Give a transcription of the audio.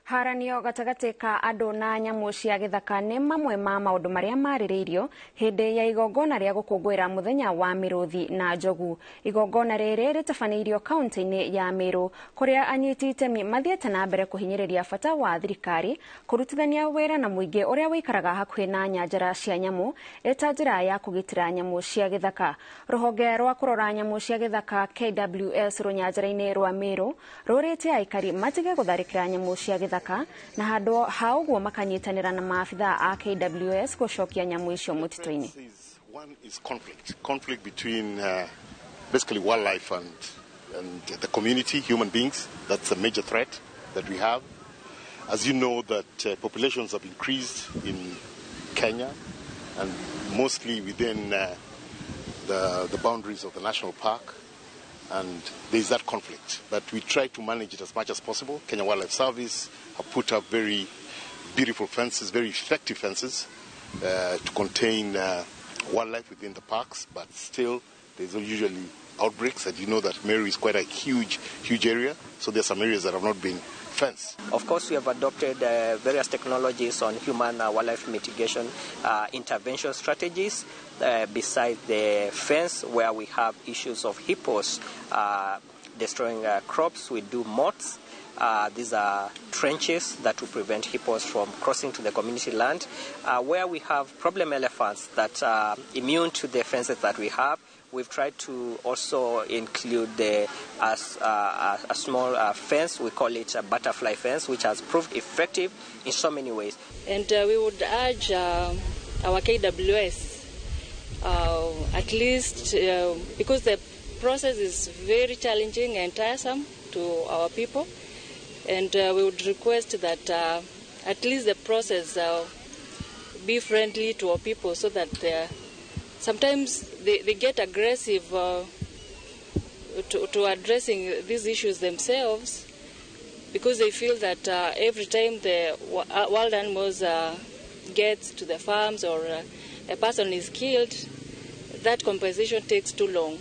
Haranio gatagati ka andu na nyamu cia githaka ni mamwe ma maundu maria maririirio hindi ya igongona ria gũkũngũĩra muthenya wa mĩrũthi na njogu. Igongona riri ritabanĩirio kaunti-ini ya Meru kuria anyiti itemi mathiĩte na mbere kuhinyĩrĩria bata wa thirikari kurutithania wĩra na mũingĩ uria wĩikaraga hakuhĩ na nyanjara cia nyamu ĩta njĩra ya kũgitĩra nyamu cia githaka. Rũhonge rwa kũrora nyamu cia githaka KWS rũnyanjara-inĩ rwa Meru rũrĩte aikari matige gũtharĩkĩra nyamu cia githaka na handũ ha ũguo makanyitanĩra na maabitha a KWS gũcokia nyamu icio mũtitũ-inĩ. One is conflict between basically wildlife and the community, human beings. That's a major threat that we have. As you know, that populations have increased in Kenya and mostly within the boundaries of the national park. And there is that conflict, but we try to manage it as much as possible. Kenya Wildlife Service have put up very beautiful fences, very effective fences to contain wildlife within the parks, but still there's usually outbreaks. And you know that Meru is quite a huge area, so there are some areas that have not been fenced. Of course, we have adopted various technologies on human wildlife mitigation intervention strategies. Besides the fence, where we have issues of hippos destroying crops, we do moats. These are trenches that will prevent hippos from crossing to the community land. Where we have problem elephants that are immune to the fences that we have, we've tried to also include a small fence. We call it a butterfly fence, which has proved effective in so many ways. And we would urge our KWS, at least because the process is very challenging and tiresome to our people, and we would request that at least the process be friendly to our people, so that sometimes they get aggressive to addressing these issues themselves, because they feel that every time the wild animals get to the farms or a person is killed, that compensation takes too long.